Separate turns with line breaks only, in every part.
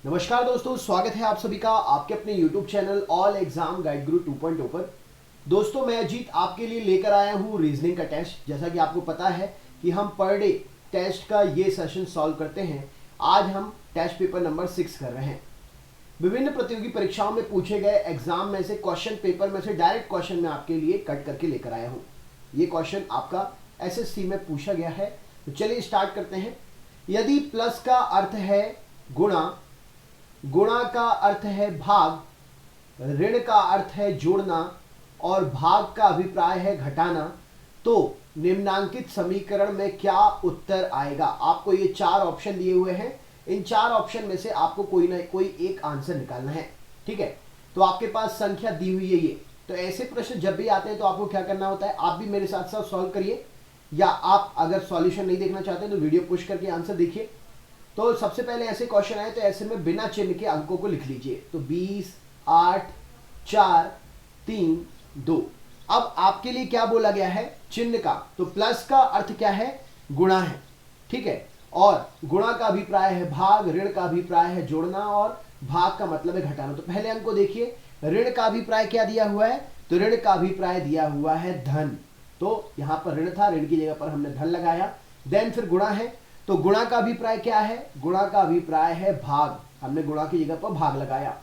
नमस्कार दोस्तों, स्वागत है आप सभी का आपके अपने YouTube channel all exam guide गुरु 2.0 पर। दोस्तों मैं अजीत आपके लिए लेकर आया हूं रीजनिंग का टेस्ट। जैसा कि आपको पता है कि हम पर डे टेस्ट का ये सेशन सॉल्व करते हैं। आज हम टेस्ट पेपर नंबर 6 कर रहे हैं। विभिन्न प्रतियोगी परीक्षाओं में पूछे गए एग्जाम में से क्वेश्चन पेपर में से डायरेक्ट क्वेश्चन मैं आपके लिए कट करके लेकर आया हूँ। ये क्वेश्चन आपका SSC में पूछा गया है। तो चलिए स्टार्ट करते हैं। यदि प्लस का अर्थ है गुणा, गुणा का अर्थ है भाग, ऋण का अर्थ है जोड़ना और भाग का अभिप्राय है घटाना, तो निम्नांकित समीकरण में क्या उत्तर आएगा। आपको ये 4 ऑप्शन दिए हुए हैं। इन 4 ऑप्शन में से आपको कोई ना कोई एक आंसर निकालना है। ठीक है, तो आपके पास संख्या दी हुई है ये। तो ऐसे प्रश्न जब भी आते हैं तो आपको क्या करना होता है, आप भी मेरे साथ साथ सॉल्व करिए, या आप अगर सॉल्यूशन नहीं देखना चाहते तो वीडियो पुश करके आंसर देखिए। तो सबसे पहले ऐसे क्वेश्चन आए तो ऐसे में बिना चिन्ह के अंकों को लिख लीजिए। तो 20, 8, 4, 3, 2। अब आपके लिए क्या बोला गया है, चिन्ह का। तो प्लस का अर्थ क्या है, गुणा है। ठीक है, और गुणा का अभिप्राय है भाग, ऋण का अभिप्राय है जोड़ना और भाग का मतलब है घटाना। तो पहले अंक को देखिए, ऋण का अभिप्राय क्या दिया हुआ है, तो ऋण का अभिप्राय दिया हुआ है धन। तो यहां पर ऋण था, ऋण की जगह पर हमने धन लगाया। देन फिर गुणा है, तो गुणा का अभिप्राय क्या है, गुणा का अभिप्राय है भाग, हमने गुणा की जगह पर भाग लगाया।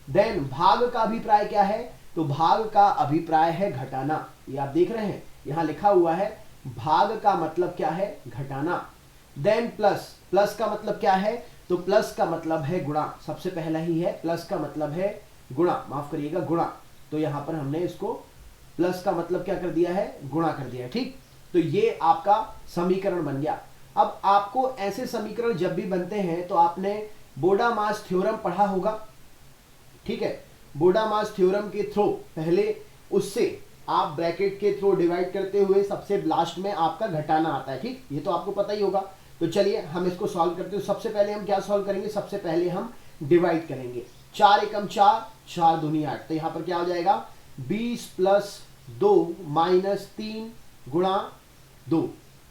देन भाग का अभिप्राय क्या है, तो भाग का अभिप्राय है घटाना। ये आप देख रहे हैं यहां लिखा हुआ है, भाग का मतलब क्या है, घटाना। देन प्लस, प्लस का मतलब क्या है, तो प्लस का मतलब है गुणा। सबसे पहला ही है, प्लस का मतलब है गुणा, माफ करिएगा गुणा। तो यहां पर हमने इसको प्लस का मतलब क्या कर दिया है, गुणा कर दिया। ठीक, तो ये आपका समीकरण बन गया। अब आपको ऐसे समीकरण जब भी बनते हैं तो आपने बोडा-मास थ्योरम पढ़ा होगा। ठीक है, बोडा-मास थ्योरम के थ्रू पहले उससे आप ब्रैकेट के थ्रू डिवाइड करते हुए सबसे लास्ट में आपका घटाना आता है। ठीक, ये तो आपको पता ही होगा। तो चलिए हम इसको सॉल्व करते हैं। सबसे पहले हम क्या सॉल्व करेंगे, सबसे पहले हम डिवाइड करेंगे। 4 एकम 4, 4 दूनी 8। तो यहां पर क्या हो जाएगा, 20 प्लस 2 माइनस 3 गुणा 2।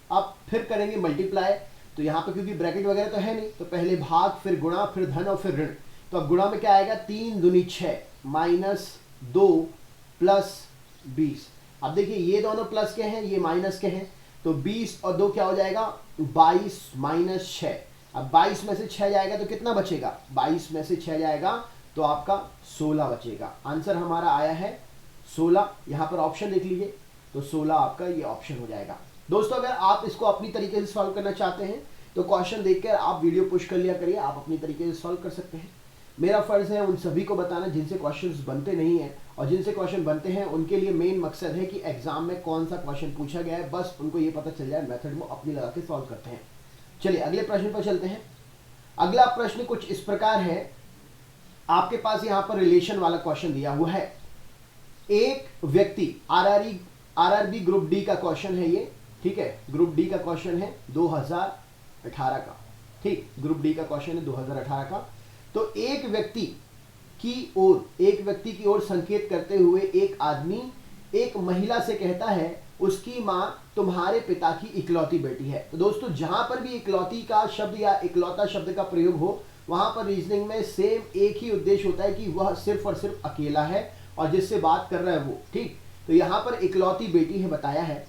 अब फिर करेंगे मल्टीप्लाई। तो यहाँ पे क्योंकि ब्रैकेट वगैरह तो है नहीं, तो पहले भाग, फिर गुणा, फिर धन और फिर ऋण। तो अब गुणा में क्या आएगा, 3 दूनी 6 माइनस 2 प्लस 20। अब देखिए ये दोनों प्लस के हैं, ये माइनस के हैं। तो 20 और 2 क्या हो जाएगा, 22 माइनस 6। अब 22 में से 6 जाएगा तो कितना बचेगा, 22 में से 6 जाएगा तो आपका 16 बचेगा। आंसर हमारा आया है 16। यहाँ पर ऑप्शन देख लीजिए, तो 16 आपका ये ऑप्शन हो जाएगा। दोस्तों अगर आप इसको अपनी तरीके से सॉल्व करना चाहते हैं तो क्वेश्चन देखकर आप वीडियो पुश कर लिया करिए, आप अपनी तरीके से सॉल्व कर सकते हैं। मेरा फर्ज है उन सभी को बताना जिनसे क्वेश्चंस बनते नहीं हैं, और जिनसे क्वेश्चन बनते हैं उनके लिए मेन मकसद है कि एग्जाम में कौन सा क्वेश्चन पूछा गया है, बस उनको ये पता चल जाए, मेथड वो अपनी लगा के सॉल्व करते हैं। चलिए अगले प्रश्न पर चलते हैं। अगला प्रश्न कुछ इस प्रकार है, आपके पास यहाँ पर रिलेशन वाला क्वेश्चन दिया हुआ है। एक व्यक्ति, आरआरबी ग्रुप डी का क्वेश्चन है ये। ठीक है, ग्रुप डी का क्वेश्चन है 2018 का। ठीक, ग्रुप डी का क्वेश्चन है 2018 का। तो एक व्यक्ति की ओर संकेत करते हुए एक आदमी एक महिला से कहता है, उसकी मां तुम्हारे पिता की इकलौती बेटी है। तो दोस्तों जहां पर भी इकलौती का शब्द या इकलौता शब्द का प्रयोग हो, वहां पर रीजनिंग में सेम एक ही उद्देश्य होता है कि वह सिर्फ और सिर्फ अकेला है और जिससे बात कर रहा है वो। ठीक, तो यहां पर इकलौती बेटी है बताया है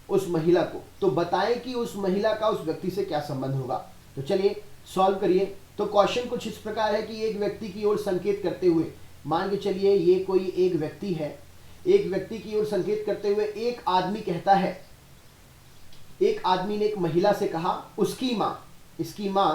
उस महिला को, तो बताएं कि उस महिला का उस व्यक्ति से क्या संबंध होगा। तो चलिए सॉल्व करिए। तो क्वेश्चन कुछ इस प्रकार है कि एक व्यक्ति की ओर संकेत करते हुए, मान के चलिए ये कोई एक व्यक्ति है, एक व्यक्ति की ओर संकेत करते हुए एक आदमी कहता है, एक आदमी ने एक महिला से कहा, इसकी मां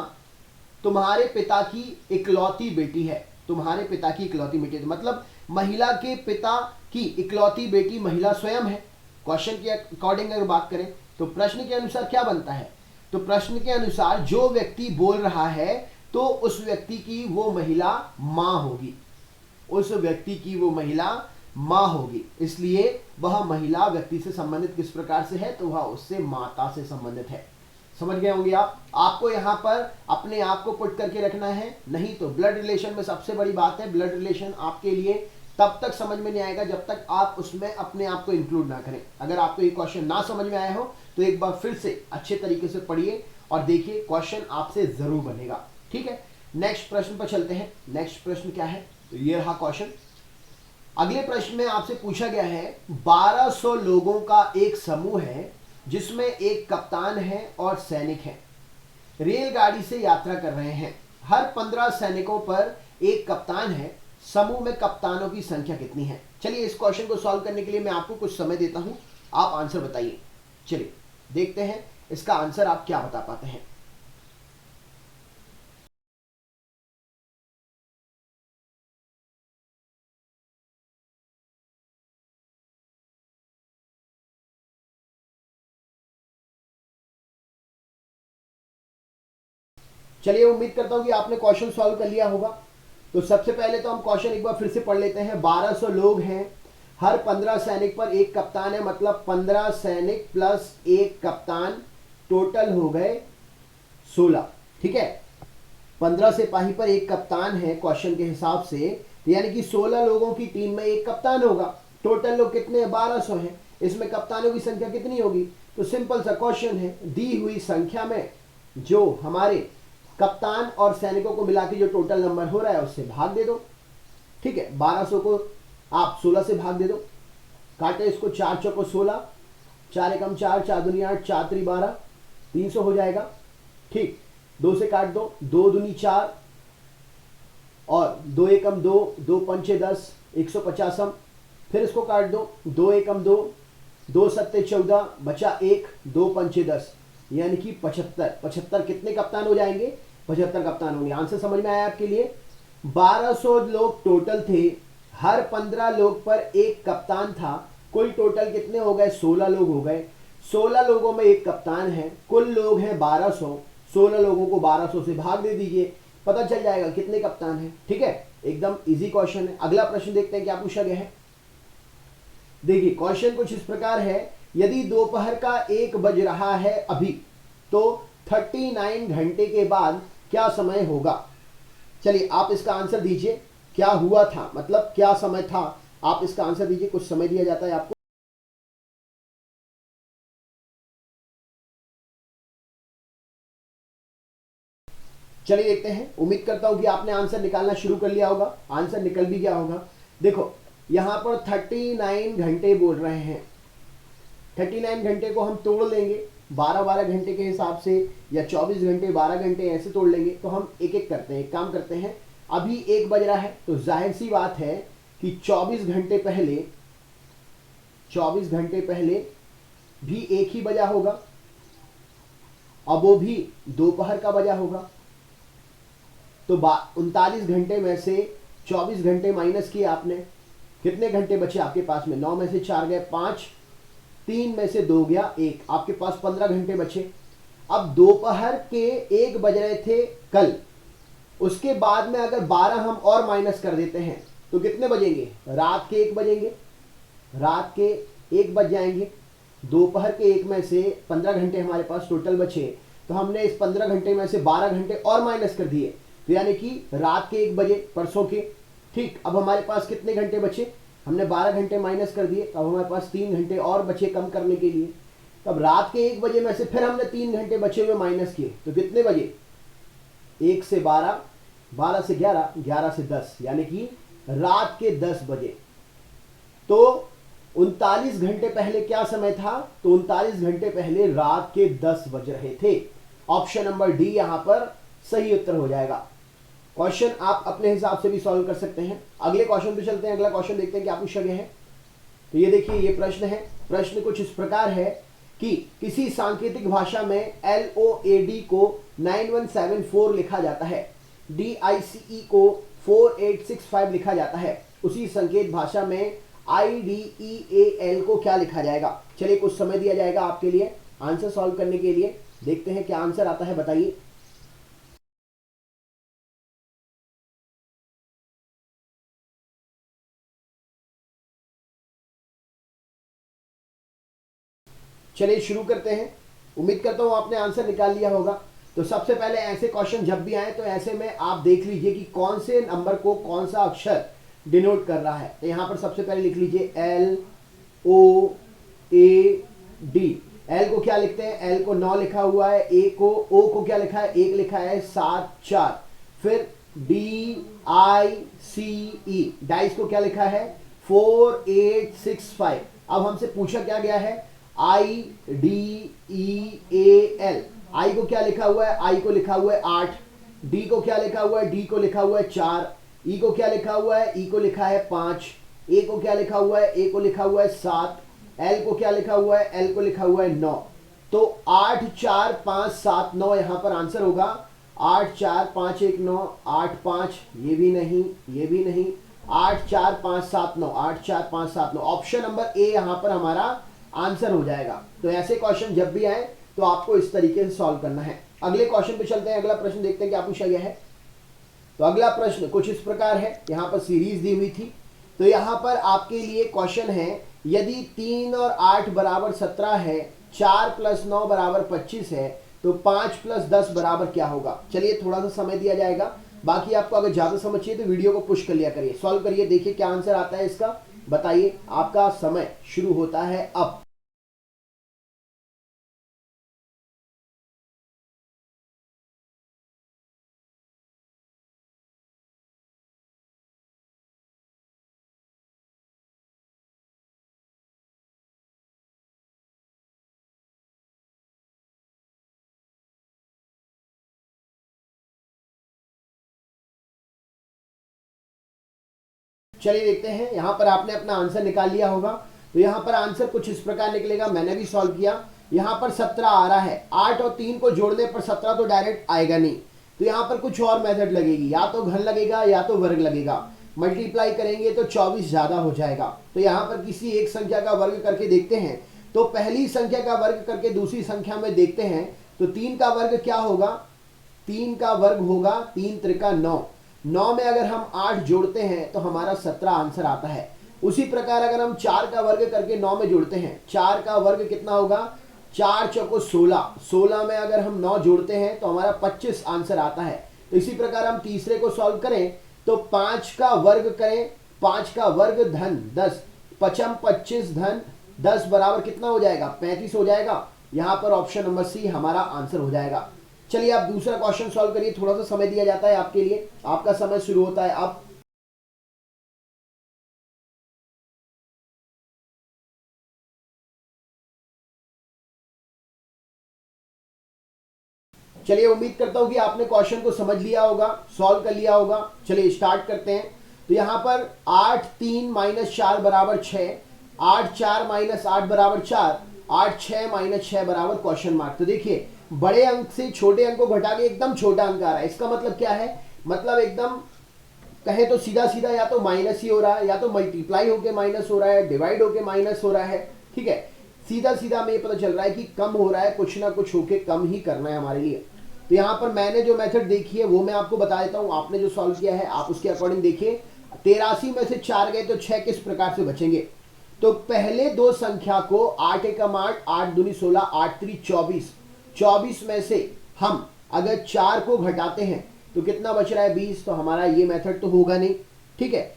तुम्हारे पिता की इकलौती बेटी है, तुम्हारे पिता की इकलौती बेटी है। मतलब महिला के पिता की इकलौती बेटी महिला स्वयं है। क्वेश्चन के अकॉर्डिंग अगर बात करें तो प्रश्न के अनुसार क्या बनता है, तो प्रश्न के अनुसार जो व्यक्ति बोल रहा है तो उस व्यक्ति की वो महिला मां होगी, उस व्यक्ति की वो महिला मां होगी। इसलिए वह महिला व्यक्ति से संबंधित किस प्रकार से है, तो वह उससे माता से संबंधित है। समझ गए होंगे आप। आपको यहाँ पर अपने आप को पुट करके रखना है, नहीं तो ब्लड रिलेशन में सबसे बड़ी बात है, ब्लड रिलेशन आपके लिए तब तक समझ में नहीं आएगा जब तक आप उसमें अपने आप को इंक्लूड ना करें। अगर आपको ये क्वेश्चन ना समझ में आया हो तो एक बार फिर से अच्छे तरीके से पढ़िए और देखिए, क्वेश्चन आपसे जरूर बनेगा। ठीक है, नेक्स्ट प्रश्न पर चलते हैं। नेक्स्ट प्रश्न क्या है, तो ये रहा क्वेश्चन। अगले प्रश्न में आपसे पूछा गया है 1200 लोगों का एक समूह है जिसमें एक कप्तान है और सैनिक है, रेलगाड़ी से यात्रा कर रहे हैं। हर 15 सैनिकों पर एक कप्तान है, समूह में कप्तानों की संख्या कितनी है? चलिए इस क्वेश्चन को सॉल्व करने के लिए मैं आपको कुछ समय देता हूं, आप आंसर बताइए। चलिए देखते हैं इसका आंसर आप क्या बता पाते हैं। चलिए उम्मीद करता हूं कि आपने क्वेश्चन सॉल्व कर लिया होगा। तो सबसे पहले तो हम क्वेश्चन एक बार फिर से पढ़ लेते हैं। 1200 लोग हैं, हर 15 सैनिक पर एक कप्तान है, मतलब 15 सैनिक प्लस एक कप्तान, टोटल हो गए 16। ठीक है, 15 सिपाही पर एक कप्तान है क्वेश्चन के हिसाब से, यानी कि 16 लोगों की टीम में एक कप्तान होगा। टोटल लोग कितने हैं? 1200 हैं। इसमें कप्तानों की संख्या कितनी होगी? तो सिंपल सा क्वेश्चन है, दी हुई संख्या में जो हमारे कप्तान और सैनिकों को मिला के जो टोटल नंबर हो रहा है उससे भाग दे दो। ठीक है, 1200 को आप 16 से भाग दे दो। काटे इसको, 4 चौको 16, 4 एकम 4, 4 दूनी 8, 4 त्रि 12, 300 हो जाएगा। ठीक, 2 से काट दो, 2 दूनी 4 और 2 एकम 2, 2 पंचे 10, 150। फिर इसको काट दो, 2 एकम 2, 2 सत्ते 14, बचा 1, 2 पंचे 10, यानी कि 75। 75 कितने कप्तान हो जाएंगे? 75 कप्तान होंगे। आंसर समझ में आया आपके लिए? 1200 लोग टोटल थे, हर 15 लोग पर एक कप्तान था, कुल टोटल कितने हो गए? 16 लोग हो गए। 16 लोगों में एक कप्तान है, कुल लोग हैं 1200। 16 लोगों को 1200 से भाग दे दीजिए, पता चल जाएगा कितने कप्तान हैं। ठीक है, एकदम इजी क्वेश्चन है। अगला प्रश्न देखते हैं क्या पूछा गया है। देखिए क्वेश्चन कुछ इस प्रकार है, यदि दोपहर का 1 बज रहा है अभी, तो 39 घंटे के बाद क्या समय होगा? चलिए आप इसका आंसर दीजिए, क्या हुआ था, मतलब क्या समय था, आप इसका आंसर दीजिए। कुछ समय दिया जाता है आपको। चलिए देखते हैं। उम्मीद करता हूं कि आपने आंसर निकालना शुरू कर लिया होगा, आंसर निकल भी गया होगा। देखो यहां पर 39 घंटे बोल रहे हैं। 39 घंटे को हम तोड़ लेंगे 12-12 घंटे के हिसाब से, या 24 घंटे 12 घंटे ऐसे तोड़ लेंगे। तो हम एक एक करते हैं, एक काम करते हैं। अभी 1 बज रहा है, तो जाहिर सी बात है कि 24 घंटे पहले भी एक ही बजा होगा, और वो भी दोपहर का बजा होगा। तो 39 घंटे में से 24 घंटे माइनस किए आपने, कितने घंटे बचे आपके पास में? 9 में से 4 गए 5, 3 में से 2 गया 1, आपके पास 15 घंटे बचे। अब दोपहर के 1 बज रहे थे कल, उसके बाद में अगर 12 हम और माइनस कर देते हैं तो कितने बजेंगे? रात के 1 बजेंगे, रात के 1 बज जाएंगे। दोपहर के 1 में से 15 घंटे हमारे पास टोटल बचे, तो हमने इस 15 घंटे में से 12 घंटे और माइनस कर दिए, तो यानी कि रात के 1 बजे परसों के। ठीक, अब हमारे पास कितने घंटे बचे? हमने 12 घंटे माइनस कर दिए, अब हमारे पास 3 घंटे और बचे कम करने के लिए। तब रात के 1 बजे में से फिर हमने 3 घंटे बचे हुए माइनस किए, तो कितने बजे? 1 से 12, 12 से 11, 11 से 10, यानी कि रात के 10 बजे। तो 39 घंटे पहले क्या समय था? तो 39 घंटे पहले रात के 10 बज रहे थे। ऑप्शन नंबर डी यहां पर सही उत्तर हो जाएगा। क्वेश्चन आप अपने हिसाब से भी सॉल्व कर सकते हैं। अगले क्वेश्चन पे चलते हैं। अगला क्वेश्चन देखते हैं क्या पूछा गया है। तो ये देखिए, ये प्रश्न है। प्रश्न कुछ इस प्रकार है कि किसी सांकेतिक भाषा में LOAD को 9174 लिखा जाता है, DICE को 4865 लिखा जाता है, उसी संकेत भाषा में IDEAL को क्या लिखा जाएगा? चलिए कुछ समय दिया जाएगा आपके लिए आंसर सॉल्व करने के लिए। देखते हैं क्या आंसर आता है, बताइए। चलिए शुरू करते हैं। उम्मीद करता हूं आपने आंसर निकाल लिया होगा। तो सबसे पहले ऐसे क्वेश्चन जब भी आए तो ऐसे में आप देख लीजिए कि कौन से नंबर को कौन सा अक्षर डिनोट कर रहा है। तो यहां पर सबसे पहले लिख लीजिए LOAD। एल को क्या लिखते हैं? एल को 9 लिखा हुआ है। ओ को क्या लिखा है? 1 लिखा है, 7 4। फिर DICE, डाइस को क्या लिखा है 4865। अब हमसे पूछा क्या गया है IDEAL, आई को क्या लिखा हुआ है, आई को लिखा हुआ है 8, डी को क्या लिखा हुआ है, डी को लिखा हुआ है 4, ई को क्या लिखा हुआ है, ई को लिखा है 5, ए को क्या लिखा हुआ है, ए को लिखा हुआ है 7, एल को क्या लिखा हुआ है, एल को लिखा हुआ है 9। तो 8 4 5 7 9 यहां पर आंसर होगा 8 4 5 1 9, 8 5, ये भी नहीं, ये भी नहीं, 8 4 5 7 9, 8 4 5 7 9, ऑप्शन नंबर ए यहां पर हमारा आंसर हो जाएगा। तो ऐसे क्वेश्चन जब भी आए तो आपको इस तरीके से सॉल्व करना है। अगले क्वेश्चन पे चलते हैं, अगला प्रश्न देखते हैं क्या पूछा गया है। तो अगला प्रश्न कुछ इस प्रकार है, यहां पर सीरीज दी हुई थी। तो यहां पर आपके लिए क्वेश्चन है, यदि 3 और 8 बराबर 17 है, 4 + 9 बराबर 25 है, तो 5 + 10 बराबर क्या होगा। चलिए थोड़ा सा समय दिया जाएगा, बाकी आपको अगर ज्यादा समझ चाहिए तो वीडियो को पुश कर लिया करिए, सॉल्व करिए, देखिए क्या आंसर आता है इसका, बताइए। आपका समय शुरू होता है अब। चलिए देखते हैं, यहां पर आपने अपना आंसर निकाल लिया होगा। तो यहां पर आंसर कुछ इस प्रकार निकलेगा, मैंने भी सॉल्व किया। यहां पर 17 आ रहा है, 8 और 3 को जोड़ने पर 17 तो डायरेक्ट आएगा नहीं, तो यहां पर कुछ और मेथड लगेगी, या तो घन लगेगा या तो वर्ग लगेगा। मल्टीप्लाई करेंगे तो 24 ज्यादा हो जाएगा। तो यहां पर किसी एक संख्या का वर्ग करके देखते हैं। तो पहली संख्या का वर्ग करके दूसरी संख्या में देखते हैं। तो 3 का वर्ग क्या होगा, 3 का वर्ग होगा 3 त्रिका 9, 9 में अगर हम 8 जोड़ते हैं तो हमारा 17 आंसर आता है। उसी प्रकार अगर हम 4 का वर्ग करके 9 में जोड़ते हैं, 4 का वर्ग कितना होगा, 4 चौको 16, 16 में अगर हम 9 जोड़ते हैं तो हमारा 25 आंसर आता है। तो इसी प्रकार हम तीसरे को सॉल्व करें तो 5 का वर्ग करें, 5 का वर्ग धन 10, 5 25 धन 10 बराबर कितना हो जाएगा, 35 हो जाएगा। यहां पर ऑप्शन नंबर सी हमारा आंसर हो जाएगा। चलिए आप दूसरा क्वेश्चन सॉल्व करिए, थोड़ा सा समय दिया जाता है आपके लिए, आपका समय शुरू होता है अब। चलिए उम्मीद करता हूं कि आपने क्वेश्चन को समझ लिया होगा, सॉल्व कर लिया होगा। चलिए स्टार्ट करते हैं। तो यहां पर 8 3 - 4 बराबर 6, 8 4 - 8 बराबर 4, 8 6 - 6 बराबर क्वेश्चन मार्क। तो देखिए बड़े अंक से छोटे अंक को घटा के एकदम छोटा अंक आ रहा है, इसका मतलब क्या है, मतलब एकदम कहे तो सीधा सीधा या तो माइनस ही हो रहा है, या तो मल्टीप्लाई होके माइनस हो रहा है, डिवाइड होके माइनस हो रहा है। ठीक है, सीधा सीधा हमें पता चल रहा है कि कम हो रहा है, कुछ ना कुछ होके कम ही करना है हमारे लिए। तो यहाँ पर मैंने जो मेथड देखी है वो मैं आपको बता देता हूँ, आपने जो सॉल्व किया है आप उसके अकॉर्डिंग देखिए। 83 में से 4 गए तो 6 किस प्रकार से बचेंगे। तो पहले दो संख्या को 8 एकम 8, 8 दूनी 16, 8 3 24, 24 में से हम अगर 4 को घटाते हैं तो कितना बच रहा है 20। तो हमारा ये मेथड तो होगा नहीं। ठीक है,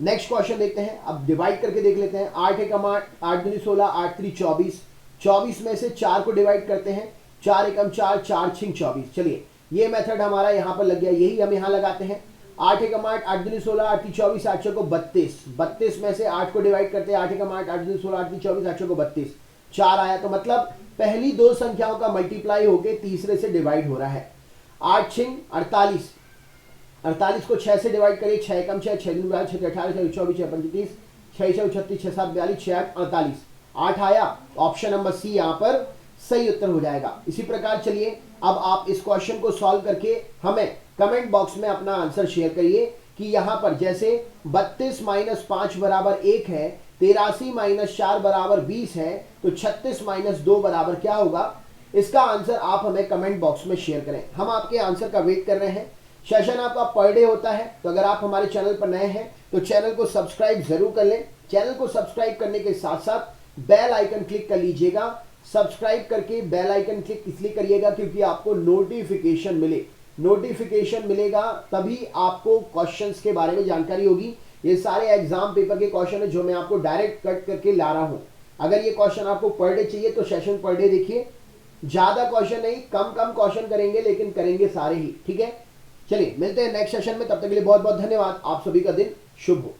नेक्स्ट क्वेश्चन देखते हैं, अब डिवाइड करके देख लेते हैं। 8 एकम 8, 8 दूनी 16, 8 3 24, 24 में से 4 को डिवाइड करते हैं, 4 एकम 4, 4 6 24। चलिए ये मेथड हमारा यहाँ पर लग गया, यही हम यहाँ लगाते हैं। 8 एकम 8, 8 दूनी 16, 8 3 24, 8 को 32, 32 में से 8 को डिवाइड करते हैं, 8 एकम 8, 8 दूनी 16, 8 3 24, 8 को 32, 4 आया। तो मतलब पहली दो संख्याओं का मल्टीप्लाई होके तीसरे से डिवाइड हो रहा है। 8 6 48, 48 को 6 से डिवाइड करिए, 6 एकम 6, 6 दूनी 12, 6 18, 6 24, 6 35, 6 6 36, 6 7 42, 6 8 48, 8 आया। ऑप्शन नंबर सी यहाँ पर सही उत्तर हो जाएगा। इसी प्रकार चलिए अब आप इस क्वेश्चन को सॉल्व करके हमें कमेंट बॉक्स में अपना आंसर शेयर करिए कि यहाँ पर जैसे 32 - 5 बराबर 1 है, 83 - 4 बराबर 20 है, तो 36 - 2 बराबर क्या होगा। इसका आंसर आप हमें कमेंट बॉक्स में शेयर करें, हम आपके आंसर का वेट कर रहे हैं। सेशन आपका पर डे होता है, तो अगर आप हमारे चैनल पर नए हैं तो चैनल को सब्सक्राइब जरूर कर लें। चैनल को सब्सक्राइब करने के साथ साथ बेल आइकन क्लिक कर लीजिएगा। सब्सक्राइब करके बेल आइकन क्लिक इसलिए करिएगा क्योंकि आपको नोटिफिकेशन मिले, नोटिफिकेशन मिलेगा तभी आपको क्वेश्चंस के बारे में जानकारी होगी। ये सारे एग्जाम पेपर के क्वेश्चन है जो मैं आपको डायरेक्ट कट करके ला रहा हूं। अगर ये क्वेश्चन आपको पर डे चाहिए तो सेशन पर डे देखिए, ज्यादा क्वेश्चन नहीं, कम कम क्वेश्चन करेंगे लेकिन करेंगे सारे ही। ठीक है, चलिए मिलते हैं नेक्स्ट सेशन में, तब तक के लिए बहुत बहुत धन्यवाद। आप सभी का दिन शुभ हो।